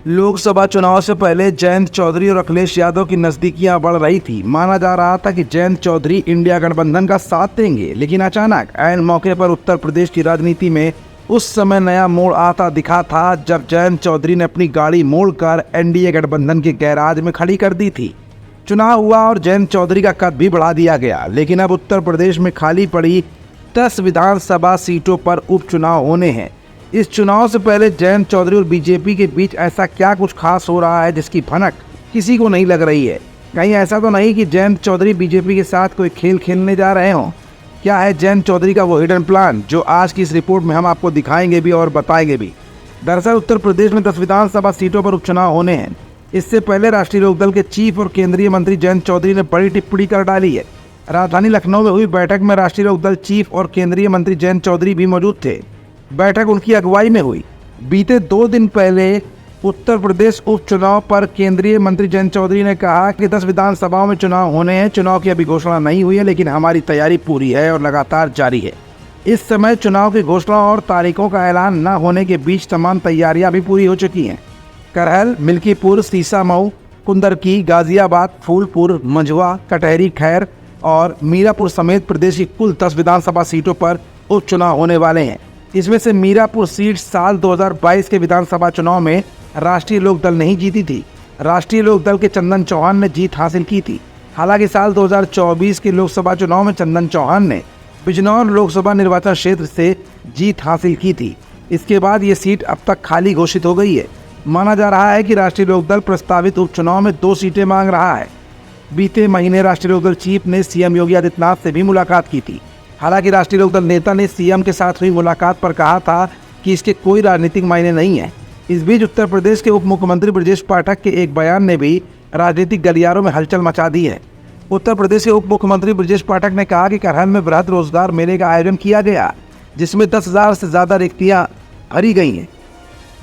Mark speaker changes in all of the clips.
Speaker 1: लोकसभा चुनाव से पहले जयंत चौधरी और अखिलेश यादव की नजदीकियां बढ़ रही थी। माना जा रहा था कि जयंत चौधरी इंडिया गठबंधन का साथ देंगे, लेकिन अचानक ऐन मौके पर उत्तर प्रदेश की राजनीति में उस समय नया मोड़ आता दिखा था जब जयंत चौधरी ने अपनी गाड़ी मोड़कर एनडीए गठबंधन के गैराज में खड़ी कर दी थी। चुनाव हुआ और जयंत चौधरी का कद भी बढ़ा दिया गया, लेकिन अब उत्तर प्रदेश में खाली पड़ी 10 विधानसभा सीटों पर उपचुनाव होने हैं। इस चुनाव से पहले जयंत चौधरी और बीजेपी के बीच ऐसा क्या कुछ खास हो रहा है जिसकी भनक किसी को नहीं लग रही है। कहीं ऐसा तो नहीं कि जयंत चौधरी बीजेपी के साथ कोई खेल खेलने जा रहे हों। क्या है जयंत चौधरी का वो हिडन प्लान जो आज की इस रिपोर्ट में हम आपको दिखाएंगे भी और बताएंगे भी। दरअसल उत्तर प्रदेश में 10 विधानसभा सीटों पर उपचुनाव होने हैं। इससे पहले राष्ट्रीय लोकदल के चीफ और केंद्रीय मंत्री जयंत चौधरी ने बड़ी टिप्पणी कर डाली है। राजधानी लखनऊ में हुई बैठक में राष्ट्रीय लोकदल चीफ और केंद्रीय मंत्री जयंत चौधरी भी मौजूद थे। बैठक उनकी अगुवाई में हुई। बीते 2 दिन पहले उत्तर प्रदेश उपचुनाव पर केंद्रीय मंत्री जयंत चौधरी ने कहा कि 10 विधानसभाओं में चुनाव होने हैं। चुनाव की अभी घोषणा नहीं हुई है, लेकिन हमारी तैयारी पूरी है और लगातार जारी है। इस समय चुनाव की घोषणा और तारीखों का ऐलान न होने के बीच तमाम तैयारियां भी पूरी हो चुकी हैं। करहल, मिल्कीपुर, सीसामऊ, कुंदरकी, गाजियाबाद, फूलपुर, मंझवा, कटहरी खैर और मीरापुर समेत प्रदेश की कुल 10 विधानसभा सीटों पर उपचुनाव होने वाले हैं। इसमें से मीरापुर सीट साल 2022 के विधानसभा चुनाव में राष्ट्रीय लोकदल नहीं जीती थी। राष्ट्रीय लोकदल के चंदन चौहान ने जीत हासिल की थी। हालांकि साल 2024 के लोकसभा चुनाव में चंदन चौहान ने बिजनौर लोकसभा निर्वाचन क्षेत्र से जीत हासिल की थी। इसके बाद ये सीट अब तक खाली घोषित हो गई है। माना जा रहा है कि राष्ट्रीय लोकदल प्रस्तावित उपचुनाव में 2 सीटें मांग रहा है। बीते महीने राष्ट्रीय लोकदल चीफ ने सीएम योगी आदित्यनाथ से भी मुलाकात की थी। हालांकि राष्ट्रीय लोकदल नेता ने सीएम के साथ हुई मुलाकात पर कहा था कि इसके कोई राजनीतिक मायने नहीं है। इस बीच उत्तर प्रदेश के उप मुख्यमंत्री ब्रजेश पाठक के एक बयान ने भी राजनीतिक गलियारों में हलचल मचा दी है। उत्तर प्रदेश के उप मुख्यमंत्री ब्रजेश पाठक ने कहा कि करहल में वृहद रोजगार मेले का आयोजन किया गया, जिसमें 10,000 से ज़्यादा रिक्तियां भरी गई हैं।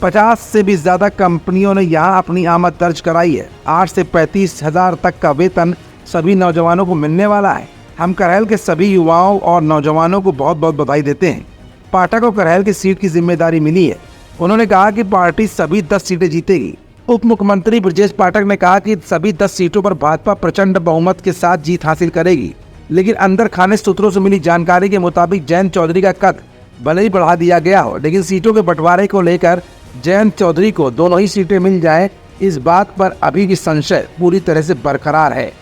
Speaker 1: 50 से भी ज़्यादा कंपनियों ने यहाँ अपनी आमद दर्ज कराई है। 8 से 35,000 तक का वेतन सभी नौजवानों को मिलने वाला है। हम करहल के सभी युवाओं और नौजवानों को बहुत बहुत बधाई देते हैं। पाठक को करहल की सीट की जिम्मेदारी मिली है। उन्होंने कहा कि पार्टी सभी 10 सीटें जीतेगी। उप मुख्यमंत्री ब्रजेश पाठक ने कहा कि सभी 10 सीटों पर भाजपा प्रचंड बहुमत के साथ जीत हासिल करेगी, लेकिन अंदर खाने सूत्रों से मिली जानकारी के मुताबिक जयंत चौधरी का कद भले ही बढ़ा दिया गया हो, लेकिन सीटों के बंटवारे को लेकर जयंत चौधरी को दोनों ही सीटें मिल जाए, इस बात पर अभी भी संशय पूरी तरह से बरकरार है।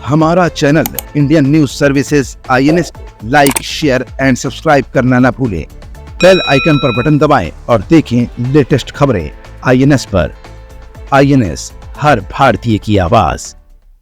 Speaker 2: हमारा channel Indian news services INS like, share and subscribe करना ना भूलें। बेल आइकन पर बटन दबाएं और देखें लेटेस्ट खबरें INS पर। INS, हर भारतीय की आवाज।